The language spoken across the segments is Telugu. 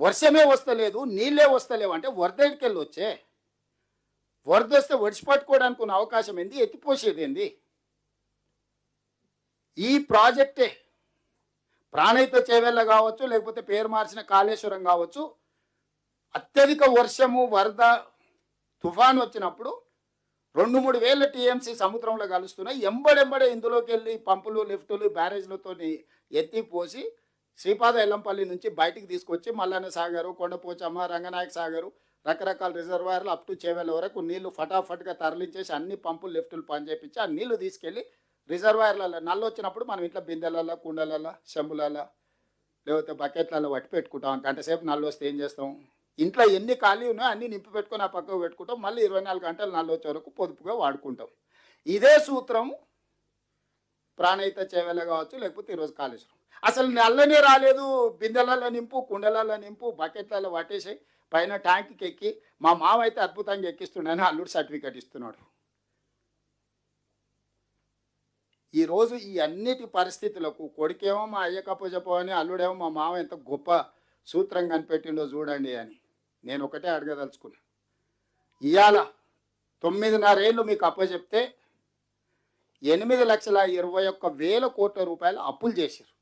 వర్షమే వస్తలేదు, నీళ్ళే వస్తలేవు అంటే వరద ఎడికెళ్ళి వచ్చే? వరద వస్తే ఒడిసి పట్టుకోవడానికి ఉన్న అవకాశం ఏంది? ఎత్తిపోసేది ఏంది? ఈ ప్రాజెక్టే ప్రాణహిత చేవెళ్ళ కావచ్చు, లేకపోతే పేరు మార్చిన కాళేశ్వరం కావచ్చు, అత్యధిక వర్షము, వరద, తుఫాను వచ్చినప్పుడు 2-3 వేల టీఎంసీ సముద్రంలో కలుస్తున్నాయి. ఎంబడెంబడే ఇందులోకి వెళ్ళి పంపులు, లిఫ్టులు, బ్యారేజ్లతో ఎత్తిపోసి శ్రీపాద ఎల్లంపల్లి నుంచి బయటికి తీసుకొచ్చి మల్లన్న సాగరు, కొండపోచమ్మ, రంగనాయక సాగరు, రకరకాల రిజర్వాయర్లు అప్ టు చేవెళ్ళ వరకు నీళ్లు ఫటాఫట్గా తరలించేసి అన్ని పంపులు, లిఫ్టులు పనిచేపించి ఆ నీళ్లు తీసుకెళ్ళి రిజర్వాయర్లలో నల్లు వచ్చినప్పుడు మనం ఇంట్లో బిందెలలో, కుండలలో, చెంబులలో, లేకపోతే బకెట్లలో పట్టి పెట్టుకుంటాం. గంట సేపు నల్లు వస్తే ఏం చేస్తాం? ఇంట్లో ఎన్ని ఖాళీ ఉన్నాయో అన్ని నింపి పెట్టుకొని ఆ పక్కకు పెట్టుకుంటాం. మళ్ళీ 24 గంటలు నల్లు వచ్చే వరకు పొదుపుగా వాడుకుంటాం. ఇదే సూత్రం ప్రాణహిత చేవెళ్ళ కావచ్చు, లేకపోతే ఈరోజు కాళేశ్వరం. అసలు నల్లనే రాలేదు, బిందెలలో నింపు, కుండలలో నింపు, బకెట్లలో పట్టేసి పైన ట్యాంక్కి ఎక్కి మా మామ అయితే అద్భుతంగా ఎక్కిస్తుండని అల్లుడు సర్టిఫికేట్ ఇస్తున్నాడు. ఈరోజు ఈ అన్నిటి పరిస్థితులకు కొడుకేమో మా అయ్య కప్పచెప్పని, అల్లుడేమో మా మామ ఎంత గొప్ప సూత్రం కనిపెట్టిండో చూడండి అని నేను ఒకటే అడగదలుచుకున్నా. ఇవాళ 9.5 ఏళ్ళు మీకు అప్పచెప్తే 8,21,000 కోట్ల రూపాయలు అప్పులు చేశారు.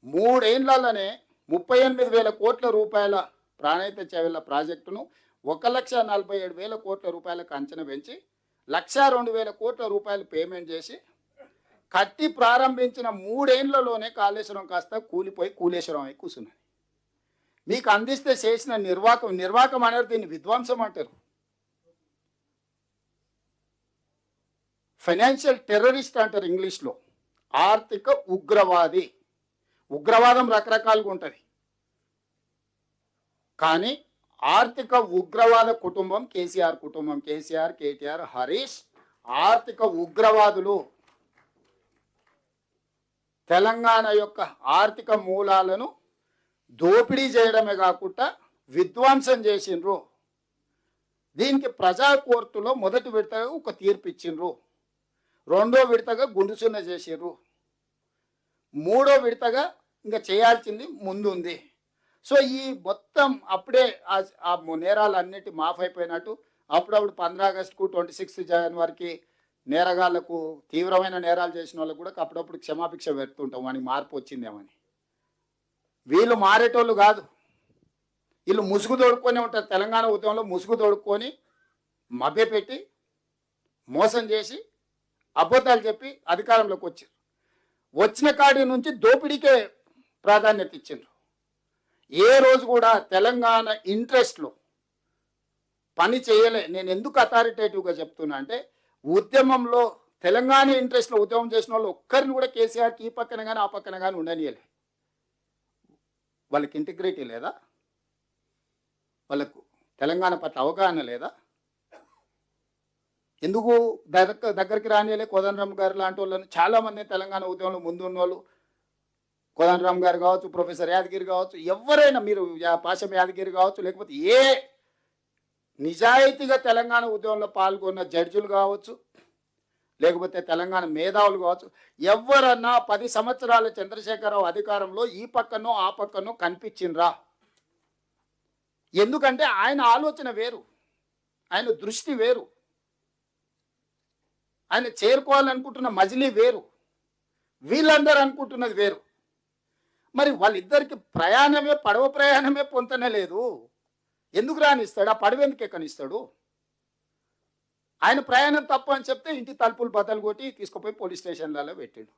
3 ఏళ్లలోనే 38,000 కోట్ల రూపాయల ప్రాణహిత చేవెళ్ళ ప్రాజెక్టును 1,47,000 కోట్ల రూపాయలకు అంచనా పెంచి 1,02,000 కోట్ల రూపాయలు పేమెంట్ చేసి కట్టి ప్రారంభించిన 3 ఏళ్లలోనే కాళేశ్వరం కాస్త కూలిపోయి కూలేశ్వరం అయి కూర్చున్నది. మీకు అందిస్తే చేసిన నిర్వాకం అనేది దీన్ని విధ్వంసం అంటారు. ఫైనాన్షియల్ టెర్రరిస్ట్ అంటారు ఇంగ్లీష్లో. ఆర్థిక ఉగ్రవాది. ఉగ్రవాదం రకరకాలుగా ఉంటుంది, కానీ ఆర్థిక ఉగ్రవాద కుటుంబం కేసీఆర్ కుటుంబం. కేసీఆర్, కేటీఆర్, హరీష్ ఆర్థిక ఉగ్రవాదులు. తెలంగాణ యొక్క ఆర్థిక మూలాలను దోపిడీ చేయడమే కాకుండా విధ్వంసం చేసిండ్రు. దీనికి ప్రజా కోర్టులో మొదటి విడతగా ఒక తీర్పు ఇచ్చిండ్రు, రెండో విడతగా గుండుసున్న చేసిండ్రు, మూడో విడతగా ఇంకా చేయాల్సింది ముందుంది. సో ఈ మొత్తం అప్పుడే ఆ నేరాలన్నిటి మాఫ్ అయిపోయినట్టు. అప్పుడప్పుడు 15 ఆగస్టుకు 26 జనవరికి నేరగాళ్లకు, తీవ్రమైన నేరాలు చేసిన వాళ్ళకు కూడా అప్పుడప్పుడు క్షమాభిక్ష పెడుతుంటాం, వానికి మార్పు వచ్చిందేమని. వీళ్ళు మారేటోళ్ళు కాదు, వీళ్ళు ముసుగు తోడుకొని ఉంటారు. తెలంగాణ ఉద్యమంలో ముసుగు తోడుకొని మభ్యపెట్టి మోసం చేసి అబద్ధాలు చెప్పి అధికారంలోకి వచ్చారు. వచ్చిన కాడి నుంచి దోపిడీకే ప్రాధాన్యత ఇచ్చిండ్రు. ఏ రోజు కూడా తెలంగాణ ఇంట్రెస్ట్లో పని చేయలే. నేను ఎందుకు అథారిటేటివ్గా చెప్తున్నా అంటే, ఉద్యమంలో తెలంగాణ ఇంట్రెస్ట్లో ఉద్యమం చేసిన వాళ్ళు ఒక్కరిని కూడా కేసీఆర్కి ఈ పక్కన కానీ ఆ పక్కన కానీ ఉండనియలే. వాళ్ళకి ఇంటిగ్రిటీ లేదా? వాళ్ళకు తెలంగాణ పట్ల అవగాహన లేదా? ఎందుకు దగ్గరికి రానియలే? కోదండరామ్ గారు లాంటి వాళ్ళని చాలామంది తెలంగాణ ఉద్యమంలో ముందు ఉన్న వాళ్ళు, కోదండరామ్ గారు కావచ్చు, ప్రొఫెసర్ యాదగిరి కావచ్చు, ఎవరైనా, మీరు పాశం యాదగిరి కావచ్చు, లేకపోతే ఏ నిజాయితీగా తెలంగాణ ఉద్యమంలో పాల్గొన్న జడ్జిలు కావచ్చు, లేకపోతే తెలంగాణ మేధావులు కావచ్చు, ఎవరన్నా 10 సంవత్సరాల చంద్రశేఖరరావు అధికారంలో ఈ పక్కనో ఆ పక్కనో కనిపించిండ్రా? ఎందుకంటే ఆయన ఆలోచన వేరు, ఆయన దృష్టి వేరు, ఆయన చేరుకోవాలనుకుంటున్న మజిలీ వేరు, వీళ్ళందరూ అనుకుంటున్నది వేరు. మరి వాళ్ళిద్దరికి పడవ ప్రయాణమే పొంతనే లేదు. ఎందుకు రానిస్తాడు? ఆ పడవ ఎందుకు ఎక్కనిస్తాడు? ఆయన ప్రయాణం తప్పు అని చెప్తే ఇంటి తలుపులు బద్దలు కొట్టి తీసుకుపోయి పోలీస్ స్టేషన్లలో పెట్టిండు.